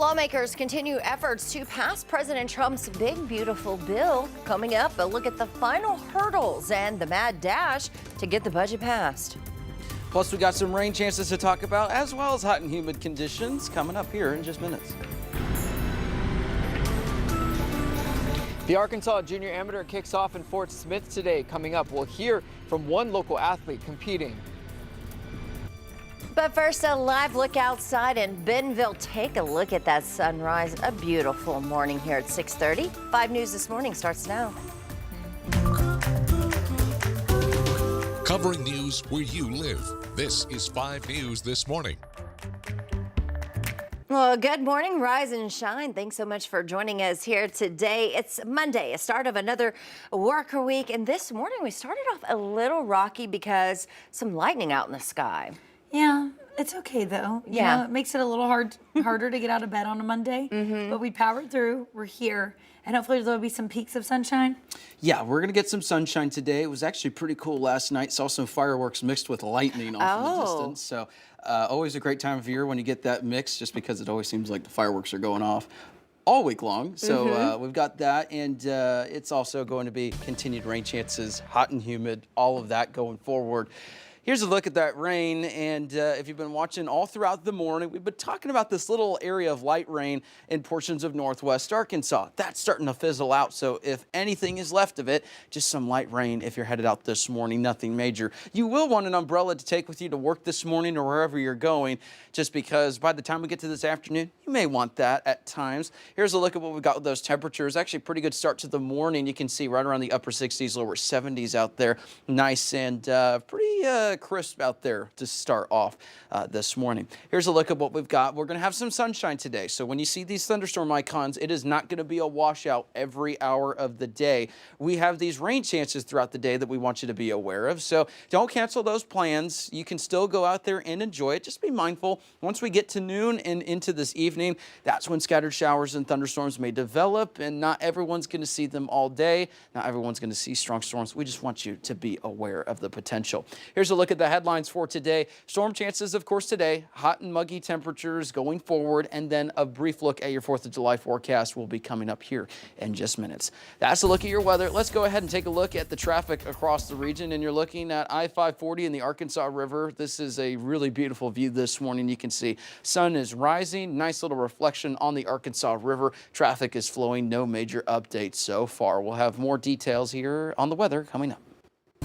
Lawmakers continue efforts to pass President Trump's big, beautiful bill. Coming up, a look at the final hurdles and the mad dash to get the budget passed. Plus, we got some rain chances to talk about, as well as hot and humid conditions coming up here in just minutes. The Arkansas Junior Amateur kicks off in Fort Smith today. Coming up, we'll hear from one local athlete competing. But first, a live look outside in Bentonville. Take a look at that sunrise. A beautiful morning here at 6:30. 5 News This Morning starts now. Covering news where you live. This is 5 News This Morning. Well, good morning, rise and shine. Thanks so much for joining us here today. It's Monday, a start of another work week. And this morning we started off a little rocky because some lightning out in the sky. Yeah, it's okay though. You know, it makes it a little harder to get out of bed on a Monday, but we powered through. We're here, and hopefully there'll be some peaks of sunshine. Yeah, we're going to get some sunshine today. It was actually pretty cool last night. Saw some fireworks mixed with lightning off in the distance. So always a great time of year when you get that mix, just because it always seems like the fireworks are going off all week long. So we've got that, and it's also going to be continued rain chances, hot and humid, all of that going forward. Here's a look at that rain, and if you've been watching all throughout the morning, we've been talking about this little area of light rain in portions of northwest Arkansas. That's starting to fizzle out, so if anything is left of it, just some light rain if you're headed out this morning, nothing major. You will want an umbrella to take with you to work this morning or wherever you're going, just because by the time we get to this afternoon, you may want that at times. Here's a look at what we've got with those temperatures. Actually, pretty good start to the morning. You can see right around the upper 60s, lower 70s out there. Nice and pretty crisp out there to start off this morning. Here's a look at what we've got. We're going to have some sunshine today. So when you see these thunderstorm icons, it is not going to be a washout every hour of the day. We have these rain chances throughout the day that we want you to be aware of. So don't cancel those plans. You can still go out there and enjoy it. Just be mindful. Once we get to noon and into this evening, that's when scattered showers and thunderstorms may develop, and not everyone's going to see them all day. Not everyone's going to see strong storms. We just want you to be aware of the potential. Here's a look at the headlines for today. Storm chances, of course, today. Hot and muggy temperatures going forward, and then a brief look at your 4th of July forecast will be coming up here in just minutes. That's a look at your weather. Let's go ahead and take a look at the traffic across the region, and you're looking at I-540 in the Arkansas River. This is a really beautiful view this morning. You can see sun is rising. Nice little reflection on the Arkansas River. Traffic is flowing. No major updates so far. We'll have more details here on the weather coming up.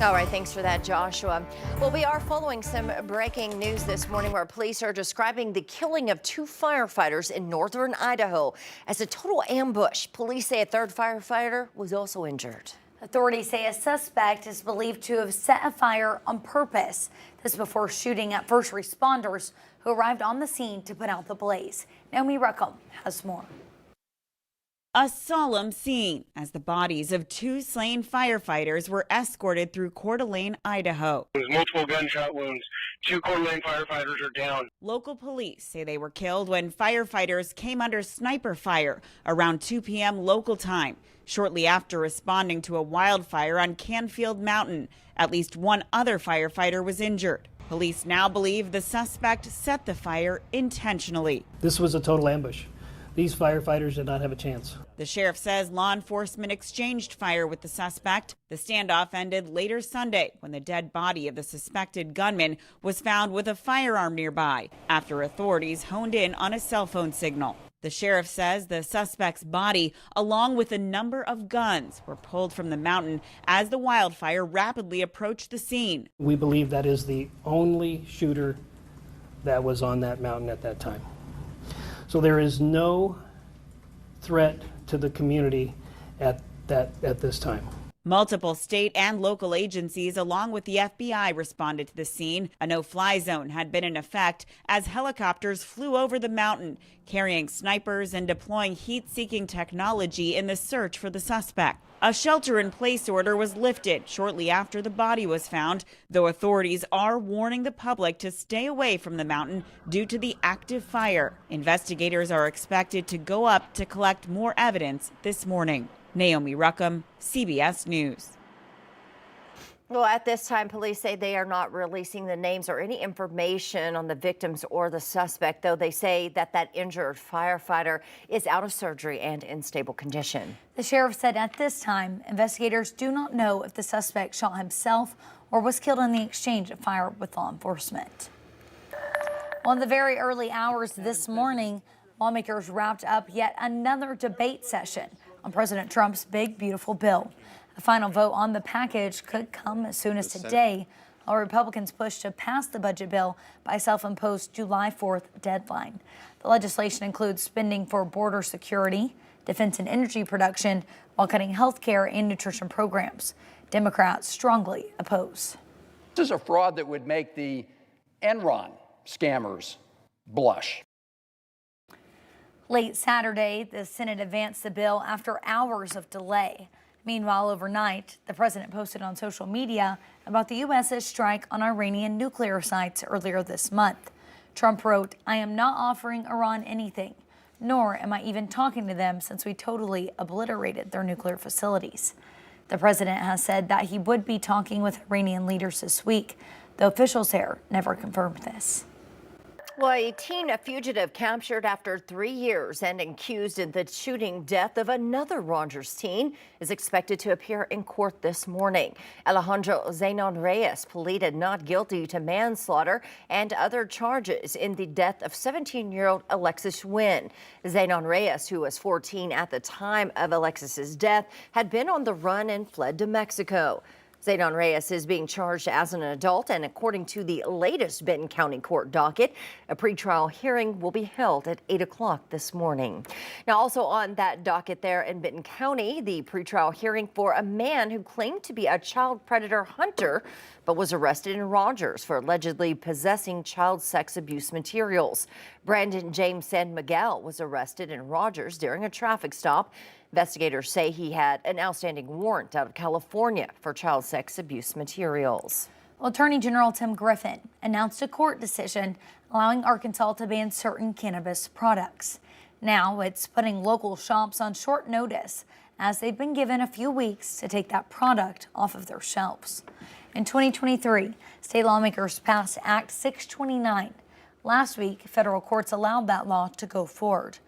All right, thanks for that, Joshua. Well, we are following some breaking news this morning where police are describing the killing of 2 firefighters in northern Idaho as a total ambush. Police say a 3rd firefighter was also injured. Authorities say a suspect is believed to have set a fire on purpose. This before shooting at first responders who arrived on the scene to put out the blaze. Naomi Ruckham has more. A solemn scene as the bodies of 2 slain firefighters were escorted through Coeur d'Alene, Idaho. There's multiple gunshot wounds. 2 Coeur d'Alene firefighters are down. Local police say they were killed when firefighters came under sniper fire around 2 p.m. local time, shortly after responding to a wildfire on Canfield Mountain. At least 1 other firefighter was injured. Police now believe the suspect set the fire intentionally. This was a total ambush. These firefighters did not have a chance. The sheriff says law enforcement exchanged fire with the suspect. The standoff ended later Sunday when the dead body of the suspected gunman was found with a firearm nearby after authorities honed in on a cell phone signal. The sheriff says the suspect's body, along with a number of guns, were pulled from the mountain as the wildfire rapidly approached the scene. We believe that is the only shooter that was on that mountain at that time. So there is no threat to the community at this time. Multiple state and local agencies, along with the FBI, responded to the scene. A no-fly zone had been in effect as helicopters flew over the mountain, carrying snipers and deploying heat-seeking technology in the search for the suspect. A shelter-in-place order was lifted shortly after the body was found, though authorities are warning the public to stay away from the mountain due to the active fire. Investigators are expected to go up to collect more evidence this morning. Naomi Ruckham, CBS News. Well, at this time, police say they are not releasing the names or any information on the victims or the suspect, though they say that injured firefighter is out of surgery and in stable condition. The sheriff said at this time, investigators do not know if the suspect shot himself or was killed in the exchange of fire with law enforcement. Well, in the very early hours this morning, lawmakers wrapped up yet another debate session on President Trump's big, beautiful bill. The final vote on the package could come as soon as today, while Republicans push to pass the budget bill by a self-imposed July 4th deadline. The legislation includes spending for border security, defense and energy production, while cutting health care and nutrition programs. Democrats strongly oppose. This is a fraud that would make the Enron scammers blush. Late Saturday, the Senate advanced the bill after hours of delay. Meanwhile, overnight, the president posted on social media about the U.S.'s strike on Iranian nuclear sites earlier this month. Trump wrote, "I am not offering Iran anything, nor am I even talking to them since we totally obliterated their nuclear facilities." The president has said that he would be talking with Iranian leaders this week, though officials there never confirmed this. Well, a fugitive captured after 3 years and accused in the shooting death of another Rogers teen is expected to appear in court this morning. Alejandro Zenon Reyes pleaded not guilty to manslaughter and other charges in the death of 17-year-old Alexis Nguyen. Zenon Reyes, who was 14 at the time of Alexis's death, had been on the run and fled to Mexico. Zenon Reyes is being charged as an adult, and according to the latest Benton County Court docket, a pretrial hearing will be held at 8 o'clock this morning. Now, also on that docket there in Benton County, the pretrial hearing for a man who claimed to be a child predator hunter, but was arrested in Rogers for allegedly possessing child sex abuse materials. Brandon James San Miguel was arrested in Rogers during a traffic stop. Investigators say he had an outstanding warrant out of California for child sex abuse materials. Well, Attorney General Tim Griffin announced a court decision allowing Arkansas to ban certain cannabis products. Now it's putting local shops on short notice as they've been given a few weeks to take that product off of their shelves. In 2023, state lawmakers passed Act 629. Last week, federal courts allowed that law to go forward.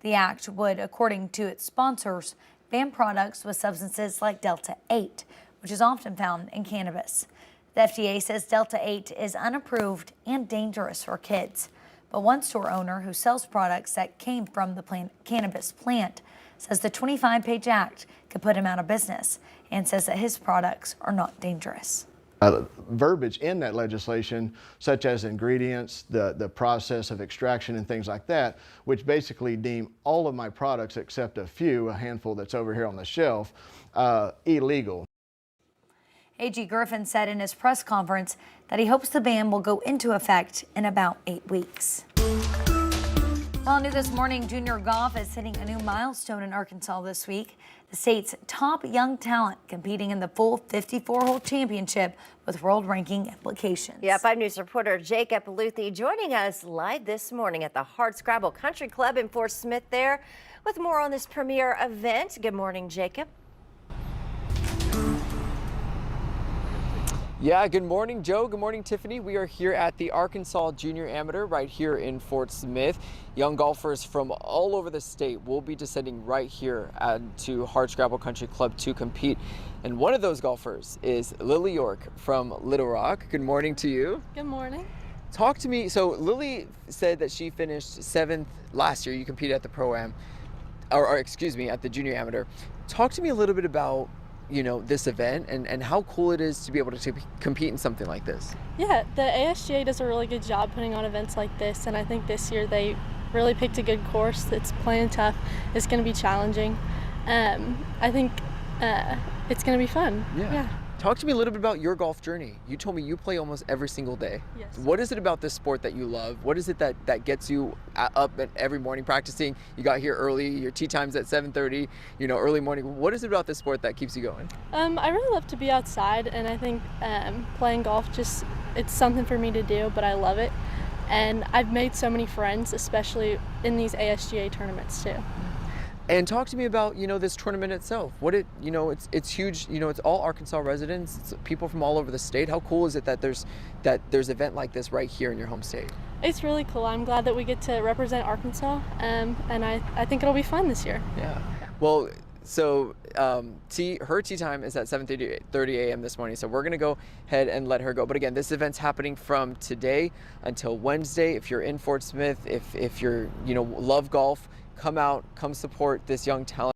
The act would, according to its sponsors, ban products with substances like Delta-8, which is often found in cannabis. The FDA says Delta-8 is unapproved and dangerous for kids. But one store owner who sells products that came from the cannabis plant says the 25-page act could put him out of business and says that his products are not dangerous. Verbiage in that legislation, such as ingredients, the process of extraction and things like that, which basically deem all of my products except a handful that's over here on the shelf, illegal. AG Griffin said in his press conference that he hopes the ban will go into effect in about 8 weeks. Well, new this morning, junior golf is hitting a new milestone in Arkansas this week. The state's top young talent competing in the full 54-hole championship with world ranking implications. Yeah, 5 News reporter Jacob Luthi joining us live this morning at the Hardscrabble Country Club in Fort Smith there with more on this premier event. Good morning, Jacob. Yeah, good morning, Joe. Good morning, Tiffany. We are here at the Arkansas Junior Amateur right here in Fort Smith. Young golfers from all over the state will be descending right here to Hardscrabble Country Club to compete. And one of those golfers is Lily York from Little Rock. Good morning to you. Good morning. Talk to me. So Lily said that she finished 7th last year. You competed at the Pro-Am, or excuse me, at the Junior Amateur. Talk to me a little bit about this event and how cool it is to be able to compete in something like this. Yeah, the ASGA does a really good job putting on events like this, and I think this year they really picked a good course that's playing tough. It's going to be challenging. I think it's going to be fun. Yeah. Talk to me a little bit about your golf journey. You told me you play almost every single day. Yes. What is it about this sport that you love? What is it that gets you up every morning practicing? You got here early, your tee time's at 7:30, early morning. What is it about this sport that keeps you going? I really love to be outside, and I think playing golf it's something for me to do, but I love it. And I've made so many friends, especially in these ASGA tournaments too. And talk to me about, this tournament itself. It's huge. It's all Arkansas residents. It's people from all over the state. How cool is it that there's an event like this right here in your home state? It's really cool. I'm glad that we get to represent Arkansas, and I think it'll be fun this year. Yeah. Well, so her tea time is at 7:30 a.m. this morning. So we're gonna go ahead and let her go. But again, this event's happening from today until Wednesday. If you're in Fort Smith, if you're love golf, come out, come support this young talent.